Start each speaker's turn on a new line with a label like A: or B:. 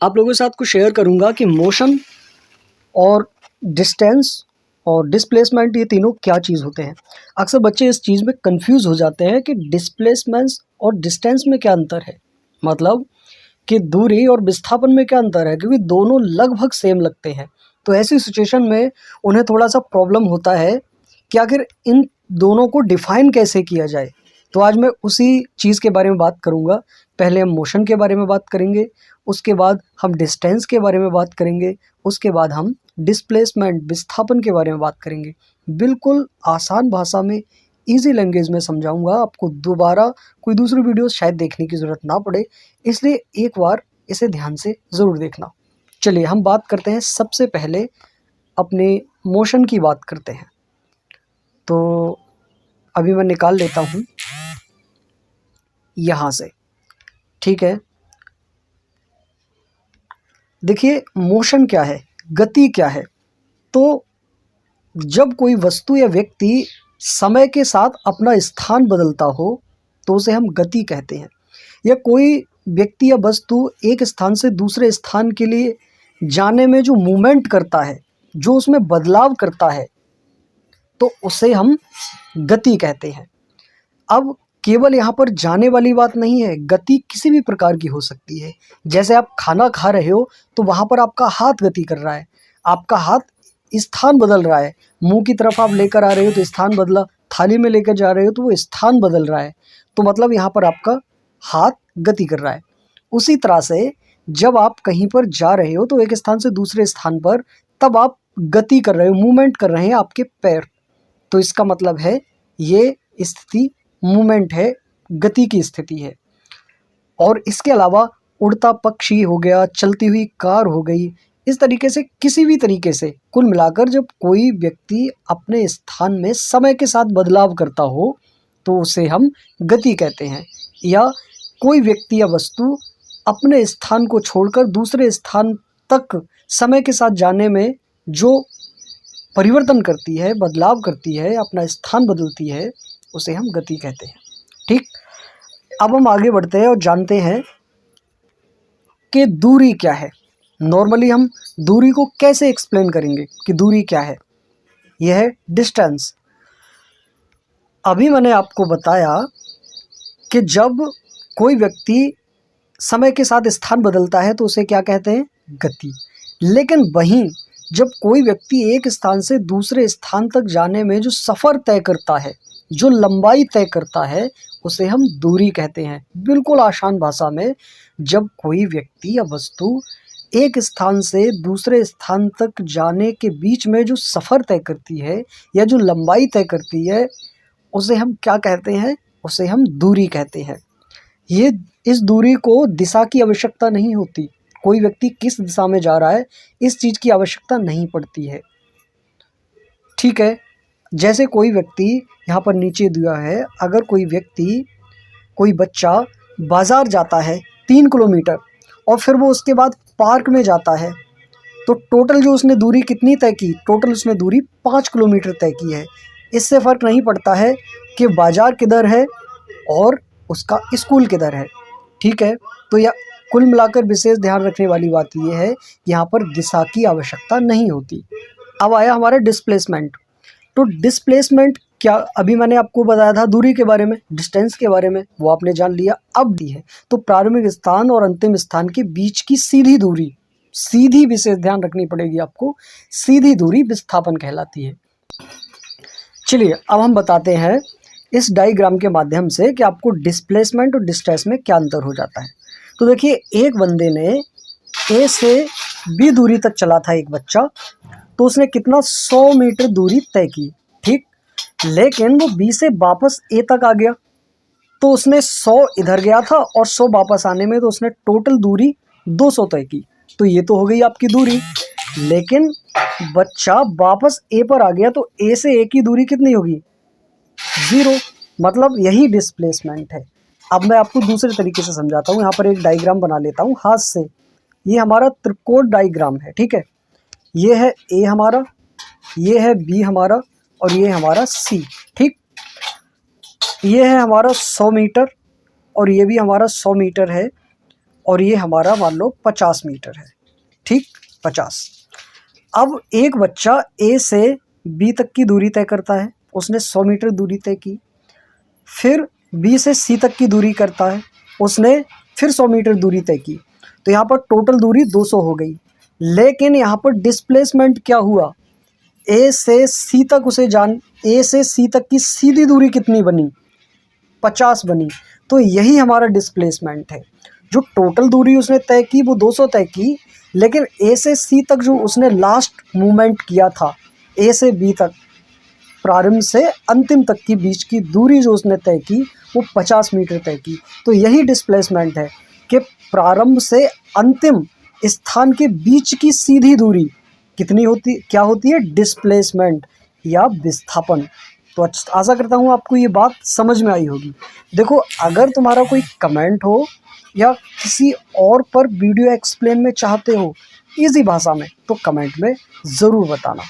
A: आप लोगों के साथ कुछ शेयर करूँगा कि मोशन और डिस्टेंस और डिस्प्लेसमेंट ये तीनों क्या चीज़ होते हैं। अक्सर बच्चे इस चीज़ में कन्फ्यूज़ हो जाते हैं कि डिस्प्लेसमेंट्स और डिस्टेंस में क्या अंतर है। मतलब कि दूरी और विस्थापन में क्या अंतर है, क्योंकि दोनों लगभग सेम लगते हैं। तो ऐसी सिचुएशन में उन्हें थोड़ा-सा प्रॉब्लम होता है कि आखिर इन दोनों को डिफ़ाइन कैसे किया जाए। तो आज मैं उसी चीज़ के बारे में बात करूँगा। पहले हम मोशन के बारे में बात करेंगे, उसके बाद हम डिस्टेंस के बारे में बात करेंगे, उसके बाद हम डिस्प्लेसमेंट विस्थापन के बारे में बात करेंगे। बिल्कुल आसान भाषा में, ईज़ी लैंग्वेज में समझाऊँगा, आपको दोबारा कोई दूसरी वीडियो शायद देखने की ज़रूरत ना पड़े, इसलिए एक बार इसे ध्यान से ज़रूर देखना। चलिए हम बात करते हैं, सबसे पहले अपने मोशन की बात करते हैं। तो अभी मैं निकाल लेता हूँ यहाँ से, ठीक है। देखिए मोशन क्या है, गति क्या है। तो जब कोई वस्तु या व्यक्ति समय के साथ अपना स्थान बदलता हो तो उसे हम गति कहते हैं। या कोई व्यक्ति या वस्तु एक स्थान से दूसरे स्थान के लिए जाने में जो मूवमेंट करता है, जो उसमें बदलाव करता है, तो उसे हम गति कहते हैं। अब केवल यहाँ पर जाने वाली बात नहीं है, गति किसी भी प्रकार की हो सकती है। जैसे आप खाना खा रहे हो तो वहाँ पर आपका हाथ गति कर रहा है, आपका हाथ स्थान बदल रहा है। मुंह की तरफ आप लेकर आ रहे हो तो स्थान बदला, थाली में लेकर जा रहे हो तो वो स्थान बदल रहा है। तो मतलब यहाँ पर आपका हाथ गति कर रहा है। उसी तरह से जब आप कहीं पर जा रहे हो तो एक स्थान से दूसरे स्थान पर, तब आप गति कर रहे हो, मूवमेंट कर रहे हैं आपके पैर। तो इसका मतलब है ये स्थिति मूवमेंट है, गति की स्थिति है। और इसके अलावा उड़ता पक्षी हो गया, चलती हुई कार हो गई, इस तरीके से किसी भी तरीके से कुल मिलाकर जब कोई व्यक्ति अपने स्थान में समय के साथ बदलाव करता हो तो उसे हम गति कहते हैं। या कोई व्यक्ति या वस्तु अपने स्थान को छोड़कर दूसरे स्थान तक समय के साथ जाने में जो परिवर्तन करती है, बदलाव करती है, अपना स्थान बदलती है, उसे हम गति कहते हैं। ठीक, अब हम आगे बढ़ते हैं और जानते हैं कि दूरी क्या है। नॉर्मली हम दूरी को कैसे एक्सप्लेन करेंगे कि दूरी क्या है। यह है डिस्टेंस। अभी मैंने आपको बताया कि जब कोई व्यक्ति समय के साथ स्थान बदलता है तो उसे क्या कहते हैं, गति। लेकिन वहीं जब कोई व्यक्ति एक स्थान से दूसरे स्थान तक जाने में जो सफ़र तय करता है, जो लंबाई तय करता है, उसे हम दूरी कहते हैं। बिल्कुल आसान भाषा में, जब कोई व्यक्ति या वस्तु एक स्थान से दूसरे स्थान तक जाने के बीच में जो सफ़र तय करती है या जो लंबाई तय करती है, उसे हम क्या कहते हैं, उसे हम दूरी कहते हैं। ये इस दूरी को दिशा की आवश्यकता नहीं होती, कोई व्यक्ति किस दिशा में जा रहा है इस चीज़ की आवश्यकता नहीं पड़ती है। ठीक है, जैसे कोई व्यक्ति यहाँ पर नीचे दिया है, अगर कोई व्यक्ति, कोई बच्चा बाज़ार जाता है 3 किलोमीटर और फिर वो उसके बाद पार्क में जाता है, तो टोटल जो उसने दूरी कितनी तय की, टोटल उसने दूरी 5 किलोमीटर तय की है। इससे फ़र्क नहीं पड़ता है कि बाज़ार किधर है और उसका स्कूल किधर है। ठीक है, तो यह कुल मिलाकर विशेष ध्यान रखने वाली बात यह है, यहाँ पर दिशा की आवश्यकता नहीं होती। अब आया हमारा डिस्प्लेसमेंट। तो डिस्प्लेसमेंट क्या, अभी मैंने आपको बताया था दूरी के बारे में, डिस्टेंस के बारे में, वो आपने जान लिया। अब दी है तो प्रारंभिक स्थान और अंतिम स्थान के बीच की सीधी दूरी, सीधी विशेष ध्यान रखनी पड़ेगी आपको, सीधी दूरी विस्थापन कहलाती है। चलिए अब हम बताते हैं इस डायग्राम के माध्यम से कि आपको डिस्प्लेसमेंट और डिस्टेंस में क्या अंतर हो जाता है। तो देखिए, एक बंदे ने ए से बी दूरी तक चला था, एक बच्चा, तो उसने कितना 100 मीटर दूरी तय की। ठीक, लेकिन वो बी से वापस ए तक आ गया, तो उसने 100 इधर गया था और 100 वापस आने में, तो उसने टोटल दूरी 200 तय की। तो ये तो हो गई आपकी दूरी। लेकिन बच्चा वापस ए पर आ गया, तो ए से ए की दूरी कितनी होगी, 0। मतलब यही डिस्प्लेसमेंट है। अब मैं आपको दूसरे तरीके से समझाता हूँ। यहाँ पर एक डायग्राम बना लेता हूँ हाथ से। ये हमारा त्रिकोण डायग्राम है, ठीक है। ये है ए हमारा, ये है बी हमारा, और ये हमारा सी। ठीक, ये है हमारा 100 मीटर और ये भी हमारा 100 मीटर है। और ये हमारा मान लो 50 मीटर है, ठीक, 50। अब एक बच्चा ए से बी तक की दूरी तय करता है, उसने 100 मीटर दूरी तय की। फिर बी से सी तक की दूरी करता है, उसने फिर 100 मीटर दूरी तय की। तो यहाँ पर टोटल दूरी 200 हो गई। लेकिन यहाँ पर डिस्प्लेसमेंट क्या हुआ, ए से सी तक ए से सी तक की सीधी दूरी कितनी बनी, 50 बनी। तो यही हमारा डिस्प्लेसमेंट है। जो टोटल दूरी उसने तय की वो 200 तय की, लेकिन ए से सी तक जो उसने लास्ट मूवमेंट किया था, ए से बी तक, प्रारंभ से अंतिम तक की बीच की दूरी जो उसने तय की वो 50 मीटर तय की। तो यही डिस्प्लेसमेंट है कि प्रारंभ से अंतिम स्थान के बीच की सीधी दूरी कितनी होती, क्या होती है, डिस्प्लेसमेंट या विस्थापन। तो आशा करता हूँ आपको ये बात समझ में आई होगी। देखो, अगर तुम्हारा कोई कमेंट हो या किसी और पर वीडियो एक्सप्लेन में चाहते हो इजी भाषा में, तो कमेंट में ज़रूर बताना।